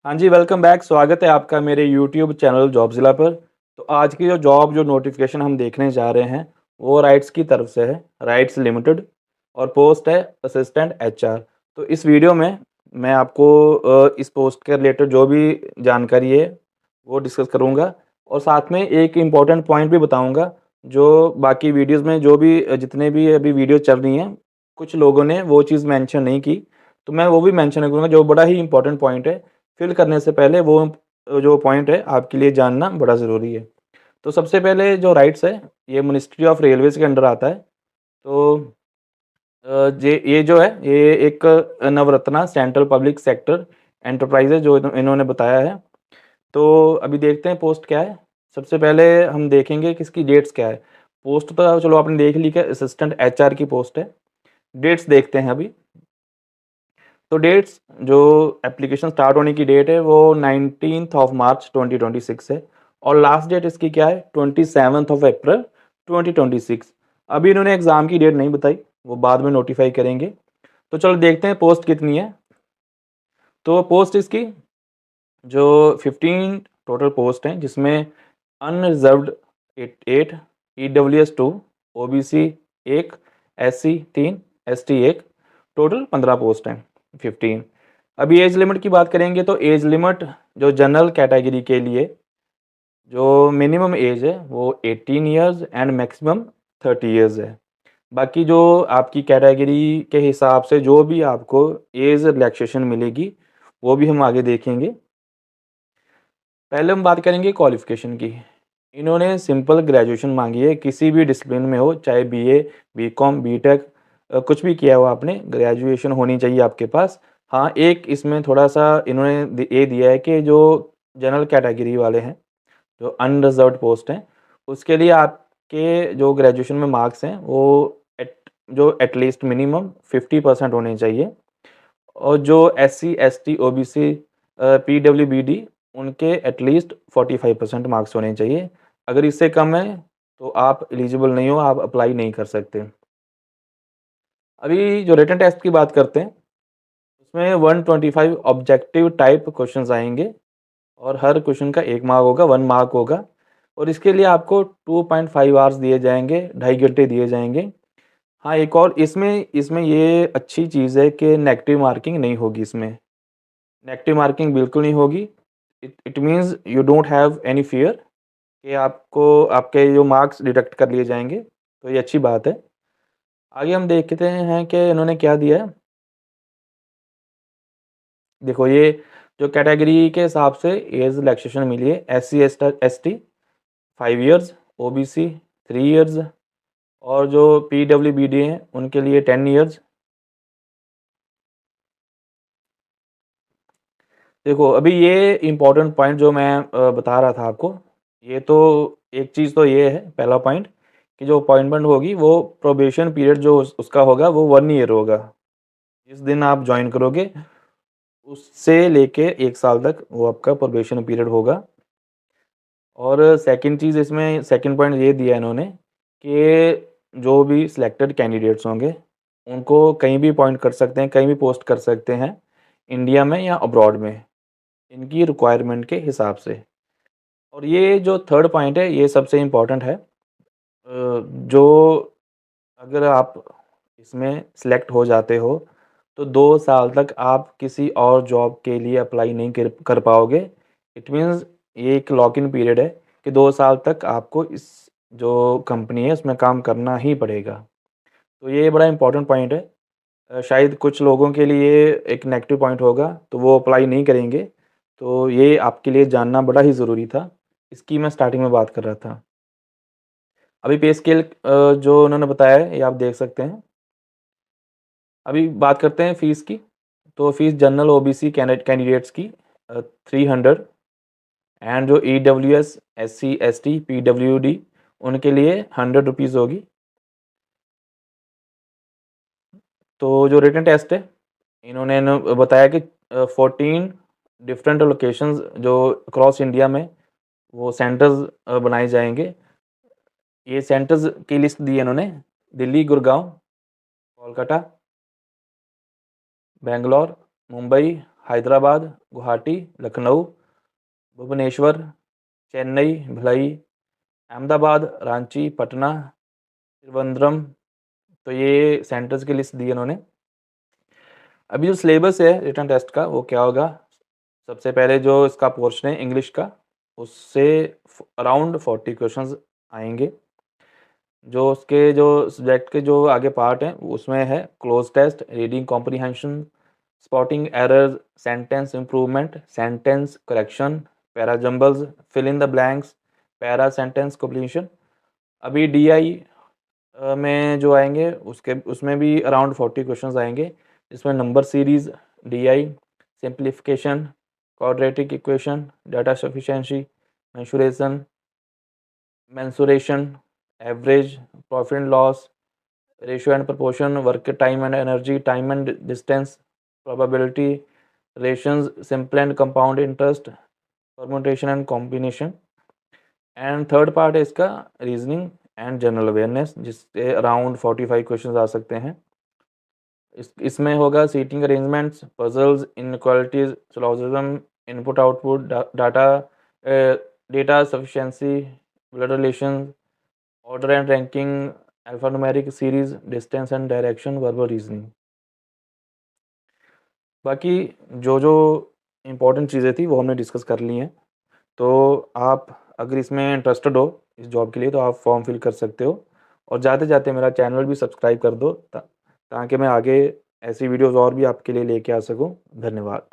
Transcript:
हाँ जी, welcome back. स्वागत है आपका मेरे यूट्यूब चैनल जॉबज़िला पर। तो आज की जो नोटिफ़िकेशन हम देखने जा रहे हैं, वो राइट्स की तरफ से है, राइट्स लिमिटेड, और पोस्ट है असिस्टेंट एचआर। तो इस वीडियो में मैं आपको इस पोस्ट के रिलेटेड जो भी जानकारी है, वो डिस्कस करूँगा, और साथ में एक इम्पॉर्टेंट पॉइंट भी बताऊँगा, जो बाकी वीडियोज़ में जो भी जितने भी अभी वीडियो चल रही हैं, कुछ लोगों ने वो चीज़ मेंशन नहीं की, तो मैं वो भी मेंशन करूँगा, जो बड़ा ही इम्पोर्टेंट पॉइंट है। फिल करने से पहले वो जो पॉइंट है आपके लिए जानना बड़ा ज़रूरी है। तो सबसे पहले जो राइट्स है, ये मिनिस्ट्री ऑफ रेलवेज़ के अंडर आता है। तो ये जो है, ये एक Navratna central public sector enterprise है, जो इन्होंने बताया है। तो अभी देखते हैं पोस्ट क्या है। सबसे पहले हम देखेंगे कि इसकी डेट्स क्या है। पोस्ट तो चलो आपने देख ली कि असिस्टेंट एचआर की पोस्ट है। डेट्स देखते हैं अभी। तो डेट्स, जो एप्लीकेशन स्टार्ट होने की डेट है, वो 19th ऑफ मार्च 2026 है, और लास्ट डेट इसकी क्या है, 27th ऑफ अप्रैल 2026। अभी इन्होंने एग्ज़ाम की डेट नहीं बताई, वो बाद में नोटिफाई करेंगे। तो चलो देखते हैं पोस्ट कितनी है। तो पोस्ट इसकी जो 15 टोटल पोस्ट हैं, जिसमें unreserved 8, EWS 2, OBC 1, SC 3, ST 1, total 15 post हैं, 15। अभी एज लिमिट की बात करेंगे तो एज लिमिट जो जनरल कैटेगरी के लिए जो मिनिमम एज है वो 18 ईयर्स एंड मैक्सिमम 30 ईयर्स है। बाकी जो आपकी कैटेगरी के हिसाब से जो भी आपको एज रिलैक्सेशन मिलेगी, वो भी हम आगे देखेंगे। पहले हम बात करेंगे क्वालिफ़िकेशन की। इन्होंने सिंपल ग्रेजुएशन मांगी है, किसी भी डिसिप्लिन में हो, चाहे बीए, बीकॉम, बीटेक, कुछ भी किया हो आपने, ग्रेजुएशन होनी चाहिए आपके पास। हाँ, एक इसमें थोड़ा-सा इन्होंने ये दिया है कि जो जनरल कैटेगरी वाले हैं, जो अनरिज़र्व्ड पोस्ट हैं, उसके लिए आपके जो ग्रेजुएशन में मार्क्स हैं, वो एटलीस्ट मिनिमम 50% होने चाहिए, और जो एससी, एसटी, ओबीसी, पीडब्ल्यूबीडी, उनके एटलीस्ट 45% मार्क्स होने चाहिए। अगर इससे कम है तो आप एलिजिबल नहीं हो, आप अप्लाई नहीं कर सकते। अभी जो रिटन टेस्ट की बात करते हैं, उसमें 125 ऑब्जेक्टिव टाइप क्वेश्चंस आएंगे, और हर क्वेश्चन का 1 मार्क होगा, 1 मार्क होगा, और इसके लिए आपको 2.5 आवर्स दिए जाएंगे, 2.5 घंटे दिए जाएंगे। हाँ, एक और इसमें इसमें ये अच्छी चीज़ है कि नेगेटिव मार्किंग नहीं होगी इसमें। नेगेटिव मार्किंग बिल्कुल नहीं होगी। It means you don't have any fear कि आपको आपके जो मार्क्स डिडक्ट कर लिए जाएँगे, तो ये अच्छी बात है। आगे हम देखते हैं कि इन्होंने क्या दिया है। देखो, ये जो कैटेगरी के हिसाब से एज रिलैक्सेशन मिली है, SC ST 5 years, OBC 3 years, और जो पीडब्ल्यूबीडी हैं उनके लिए 10 इयर्स। देखो, अभी ये इम्पोर्टेंट पॉइंट जो मैं बता रहा था आपको, ये तो एक चीज़ तो ये है, पहला पॉइंट, कि जो अपॉइंटमेंट होगी वो प्रोबेशन पीरियड जो उसका होगा वो 1 ईयर होगा। जिस दिन आप जॉइन करोगे, उससे लेके 1 साल तक वो आपका प्रोबेशन पीरियड होगा। और सेकंड चीज़, इसमें सेकंड पॉइंट ये दिया है इन्होंने कि जो भी सिलेक्टेड कैंडिडेट्स होंगे, उनको कहीं भी अपॉइंट कर सकते हैं, कहीं भी पोस्ट कर सकते हैं, इंडिया में या अब्रॉड में, इनकी रिक्वायरमेंट के हिसाब से। और ये जो थर्ड पॉइंट है, ये सबसे इम्पोर्टेंट है। जो अगर आप इसमें सिलेक्ट हो जाते हो, तो 2 साल तक आप किसी और जॉब के लिए अप्लाई नहीं कर कर पाओगे। इट मीन्स ये एक लॉक इन पीरियड है कि 2 साल तक आपको इस जो कंपनी है, उसमें काम करना ही पड़ेगा। तो ये बड़ा इम्पोर्टेंट पॉइंट है। शायद कुछ लोगों के लिए एक नेगेटिव पॉइंट होगा, तो वो अप्लाई नहीं करेंगे। तो ये आपके लिए जानना बड़ा ही ज़रूरी था। इसकी मैं स्टार्टिंग में बात कर रहा था। अभी पे स्केल जो उन्होंने बताया है, ये आप देख सकते हैं। अभी बात करते हैं फ़ीस की। तो फ़ीस जनरल ओबीसी कैंडिडेट्स की 300, एंड जो ईडब्ल्यूएस, एससी, एसटी, पीडब्ल्यूडी, उनके लिए 100 रुपीज़ होगी। तो जो रिटन टेस्ट है, इन्होंने बताया कि 14 डिफरेंट लोकेशंस जो अक्रॉस इंडिया में वो सेंटर्स बनाए जाएँगे। ये सेंटर्स की लिस्ट दी है इन्होंने। दिल्ली, गुड़गाँव, कोलकाता, बैंगलोर, मुंबई, हैदराबाद, गुवाहाटी, लखनऊ, भुवनेश्वर, चेन्नई, भिलाई, अहमदाबाद, रांची, पटना, त्रिवेंद्रम। तो ये सेंटर्स की लिस्ट दी है इन्होंने। अभी जो सिलेबस है रिटन टेस्ट का वो क्या होगा, सबसे पहले जो इसका पोर्शन है इंग्लिश का, उससे अराउंड 40 क्वेश्चंस आएंगे। जो उसके जो सब्जेक्ट के जो आगे पार्ट हैं उसमें है cloze test, reading comprehension, spotting errors, sentence improvement, sentence correction, para jumbles, fill in the blanks, para sentence completion. अभी डीआई में जो आएंगे उसमें भी अराउंड 40 क्वेश्चंस आएंगे, जिसमें number series, DI, simplification, quadratic equation, data sufficiency, mensuration, average, profit and loss, ratio and proportion, work time and energy, time and distance, probability, rations, simple and compound interest, permutation and combination. And third part है इसका reasoning and general awareness, जिससे around 45 questions आ सकते हैं। इसमें होगा seating arrangements, puzzles, inequalities, syllogism, input output, data data sufficiency, blood relation, order and ranking, alphanumeric series, distance and direction, verbal reasoning. बाकी जो जो इम्पोर्टेंट चीज़ें थी वो हमने डिस्कस कर ली हैं। तो आप अगर इसमें इंटरेस्टेड हो इस जॉब के लिए तो आप फॉर्म फिल कर सकते हो, और जाते जाते मेरा चैनल भी सब्सक्राइब कर दो ताकि मैं आगे ऐसी वीडियोस और भी आपके लिए लेके आ सकूं। धन्यवाद।